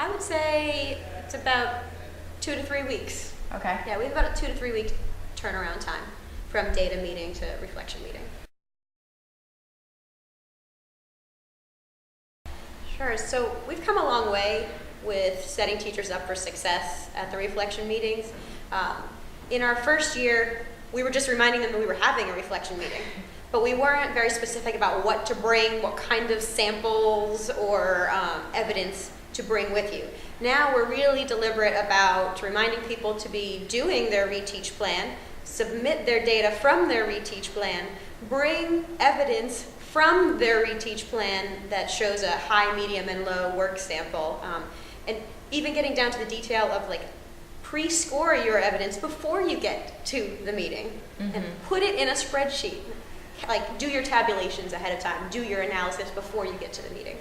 I would say it's about 2 to 3 weeks. Okay. Yeah, we have about a 2 to 3 week turnaround time from data meeting to reflection meeting. Sure, so we've come a long way with setting teachers up for success at the reflection meetings. In our first year, we were just reminding them that we were having a reflection meeting, but we weren't very specific about what to bring, what kind of samples or evidence to bring with you. Now we're really deliberate about reminding people to be doing their reteach plan, submit their data from their reteach plan, bring evidence from their reteach plan that shows a high, medium, and low work sample, and even getting down to the detail of like pre-score your evidence before you get to the meeting and put it in a spreadsheet. Like do your tabulations ahead of time, do your analysis before you get to the meeting.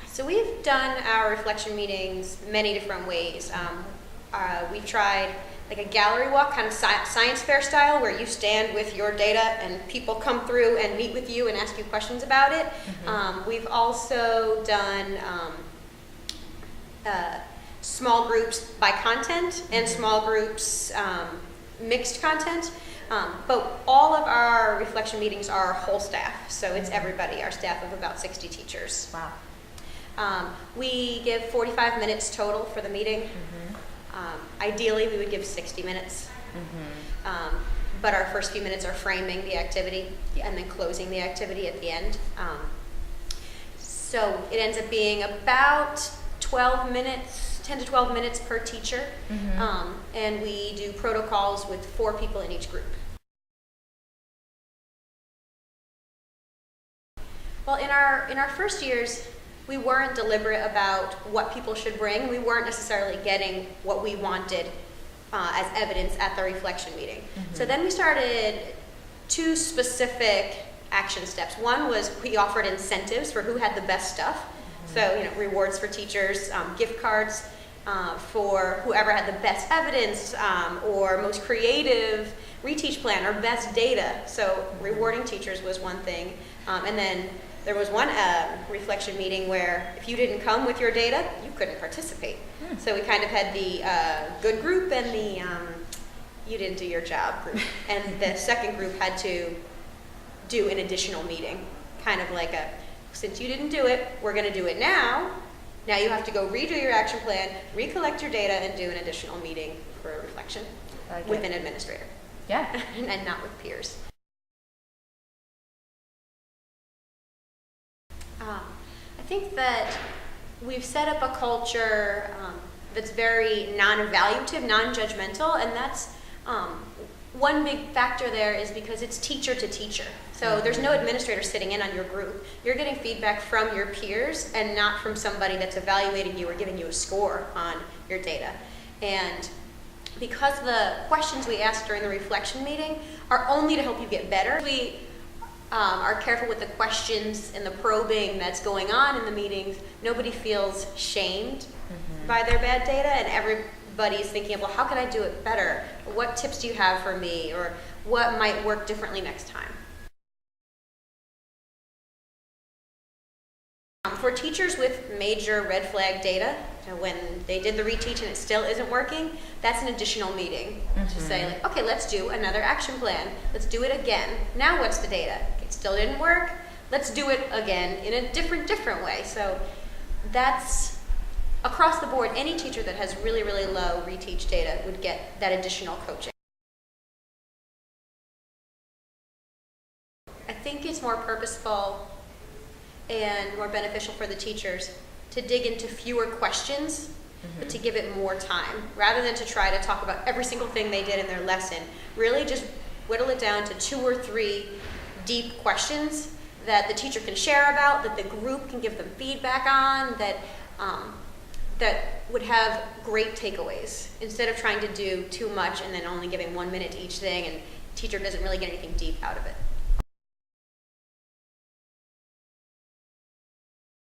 So we've done our reflection meetings many different ways. We've tried like a gallery walk, kind of science fair style, where you stand with your data and people come through and meet with you and ask you questions about it. We've also done small groups by content and small groups mixed content. But all of our reflection meetings are whole staff, so it's everybody, our staff of about 60 teachers. Wow. We give 45 minutes total for the meeting. Ideally, we would give 60 minutes. But our first few minutes are framing the activity and then closing the activity at the end. So it ends up being about 12 minutes, 10 to 12 minutes per teacher. And we do protocols with 4 people in each group. Well, in our first years, we weren't deliberate about what people should bring. We weren't necessarily getting what we wanted as evidence at the reflection meeting. So then we started 2 specific action steps. One was we offered incentives for who had the best stuff. So, rewards for teachers, gift cards for whoever had the best evidence or most creative reteach plan or best data. So rewarding teachers was one thing. And then there was one reflection meeting where if you didn't come with your data, you couldn't participate. So we kind of had the good group and the you didn't do your job group. And the second group had to do an additional meeting, kind of like since you didn't do it, we're going to do it now. Now you have to go redo your action plan, recollect your data, and do an additional meeting for a reflection with an administrator. Yeah. And not with peers. I think that we've set up a culture that's very non-evaluative, non-judgmental, and that's one big factor there is because it's teacher to teacher. So there's no administrator sitting in on your group. You're getting feedback from your peers and not from somebody that's evaluating you or giving you a score on your data. And because the questions we ask during the reflection meeting are only to help you get better, we are careful with the questions and the probing that's going on in the meetings. Nobody feels shamed by their bad data, and everybody's thinking of, well, how can I do it better? What tips do you have for me? Or what might work differently next time? For teachers with major red flag data, when they did the reteach and it still isn't working, that's an additional meeting to say, like, okay, let's do another action plan. Let's do it again. Now what's the data? It still didn't work. Let's do it again in a different way. So that's across the board. Any teacher that has really, really low reteach data would get that additional coaching. I think it's more purposeful and more beneficial for the teachers to dig into fewer questions, but to give it more time, rather than to try to talk about every single thing they did in their lesson. Really just whittle it down to 2 or 3 deep questions that the teacher can share about, that the group can give them feedback on, that would have great takeaways, instead of trying to do too much and then only giving 1 minute to each thing, and the teacher doesn't really get anything deep out of it.